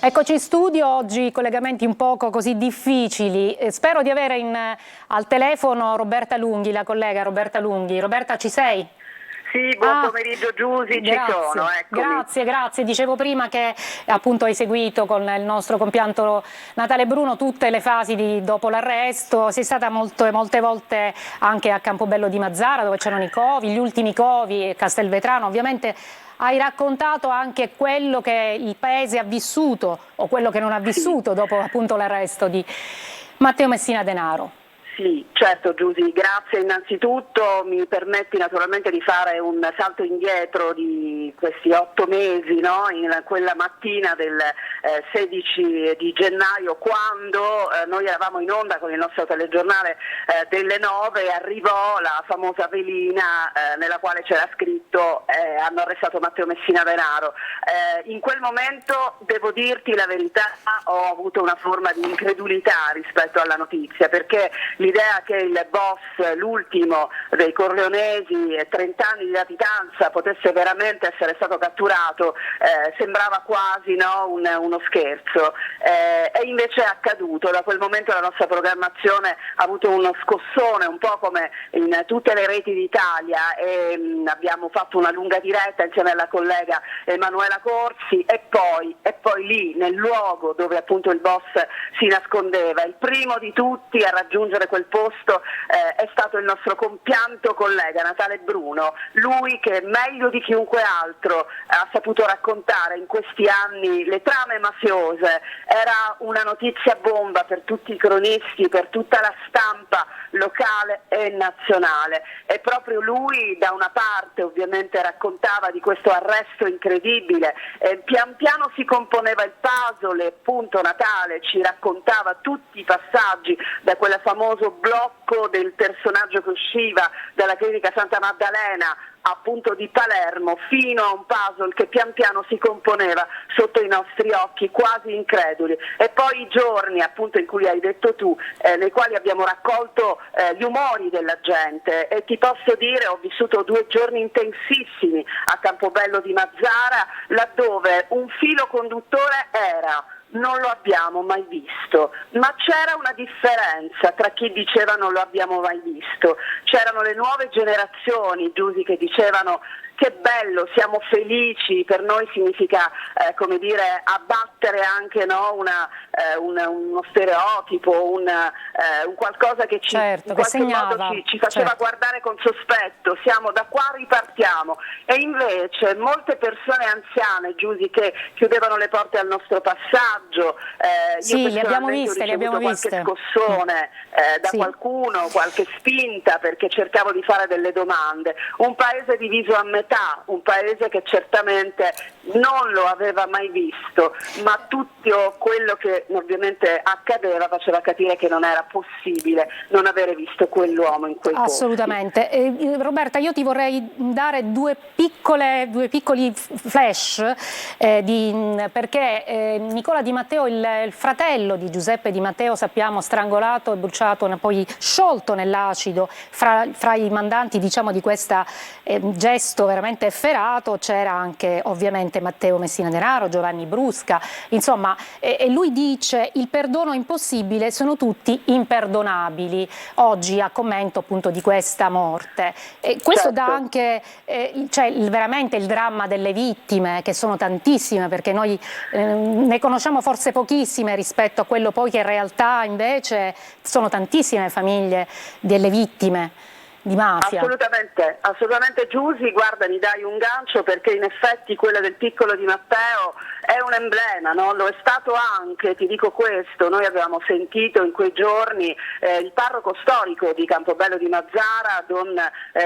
Eccoci in studio, oggi collegamenti un poco così difficili. Spero di avere al telefono Roberta Lunghi, la collega Roberta Lunghi. Roberta, ci sei? Sì, buon pomeriggio Giusy, ci sono, eccomi. Grazie. Dicevo prima che appunto hai seguito con il nostro compianto Natale Bruno tutte le fasi dopo l'arresto. Sei stata molte volte anche a Campobello di Mazara, dove c'erano i covi, gli ultimi covi, Castelvetrano. Ovviamente hai raccontato anche quello che il paese ha vissuto o quello che non ha vissuto dopo appunto l'arresto di Matteo Messina Denaro. Sì, certo Giusy, grazie innanzitutto, mi permetti naturalmente di fare un salto indietro di questi 8 mesi, no? In quella mattina del 16 di gennaio, quando noi eravamo in onda con il nostro telegiornale delle 9, arrivò la famosa velina nella quale c'era scritto hanno arrestato Matteo Messina Denaro. In quel momento, devo dirti la verità, ho avuto una forma di incredulità rispetto alla notizia, perché l'idea che il boss, l'ultimo dei Corleonesi, 30 anni di latitanza, potesse veramente essere stato catturato sembrava quasi, no, uno scherzo, e invece è accaduto. Da quel momento la nostra programmazione ha avuto uno scossone, un po' come in tutte le reti d'Italia, e abbiamo fatto una lunga diretta insieme alla collega Emanuela Corsi e poi lì nel luogo dove appunto il boss si nascondeva, il primo di tutti a raggiungere quel posto è stato il nostro compianto collega Natale Bruno, lui che meglio di chiunque altro ha saputo raccontare in questi anni le trame mafiose. Era una notizia bomba per tutti i cronisti, per tutta la stampa locale e nazionale, e proprio lui da una parte ovviamente raccontava di questo arresto incredibile, pian piano si componeva il puzzle, e appunto Natale ci raccontava tutti i passaggi da quel famoso blocco del personaggio che usciva dalla clinica Santa Maddalena appunto di Palermo, fino a un puzzle che pian piano si componeva sotto i nostri occhi, quasi increduli, e poi i giorni appunto in cui hai detto tu, nei quali abbiamo raccolto gli umori della gente, e ti posso dire ho vissuto 2 giorni intensissimi a Campobello di Mazara, laddove un filo conduttore era: non lo abbiamo mai visto, ma c'era una differenza tra chi diceva non lo abbiamo mai visto. C'erano le nuove generazioni, Giusy, che dicevano che bello, siamo felici, per noi significa come dire abbattere anche, no, uno stereotipo, un qualcosa che ci, certo, in qualche segnava, modo ci faceva certo, guardare con sospetto, siamo da qua, ripartiamo. E invece molte persone anziane, Giusy, che chiudevano le porte al nostro passaggio, sì, io le abbiamo personalmente viste, ho ricevuto qualche scossone da sì, qualcuno, qualche spinta, perché cercavo di fare delle domande. Un paese diviso a metà, un paese che certamente non lo aveva mai visto, ma tutto quello che ovviamente accadeva faceva capire che non era possibile non avere visto quell'uomo in quei posti. Assolutamente. Roberta, io ti vorrei dare due piccoli flash, perché Nicola Di Matteo, il fratello di Giuseppe Di Matteo, sappiamo strangolato e bruciato, poi sciolto nell'acido, fra i mandanti, diciamo, di questo gesto veramente efferato c'era anche ovviamente Matteo Messina Denaro, Giovanni Brusca, insomma, e lui dice: il perdono è impossibile, sono tutti imperdonabili, oggi a commento appunto di questa morte. Questo certo. dà anche veramente il dramma delle vittime, che sono tantissime, perché noi ne conosciamo forse pochissime rispetto a quello poi che in realtà invece sono tantissime famiglie delle vittime di mafia. Assolutamente Giusy, guarda, mi dai un gancio, perché in effetti quella del piccolo Di Matteo è un emblema, no? Lo è stato anche, ti dico questo, noi avevamo sentito in quei giorni il parroco storico di Campobello di Mazara, Don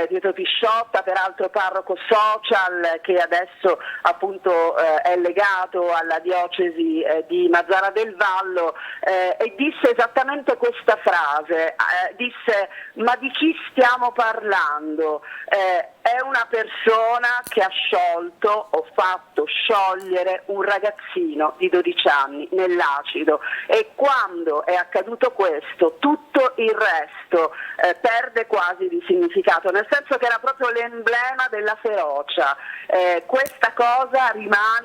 Pietro Pisciotta, peraltro parroco social, che adesso appunto è legato alla diocesi di Mazara del Vallo, e disse esattamente questa frase, disse: ma di chi stiamo parlando? È è una persona che ha sciolto o fatto sciogliere un ragazzino di 12 anni nell'acido, e quando è accaduto questo tutto il resto perde quasi di significato, nel senso che era proprio l'emblema della ferocia. Questa cosa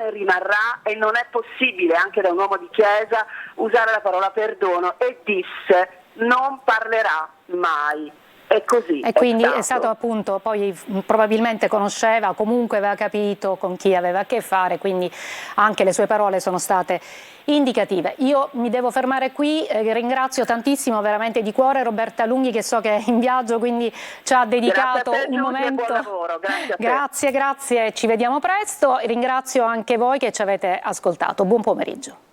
rimarrà, e non è possibile anche da un uomo di chiesa usare la parola perdono, e disse non parlerà mai. E così e quindi è stato appunto, poi probabilmente conosceva, comunque aveva capito con chi aveva a che fare, quindi anche le sue parole sono state indicative. Io mi devo fermare qui, ringrazio tantissimo veramente di cuore Roberta Lunghi, che so che è in viaggio, quindi ci ha dedicato grazie a te, un momento. buon lavoro. Grazie a te. Grazie, ci vediamo presto. Ringrazio anche voi che ci avete ascoltato. Buon pomeriggio.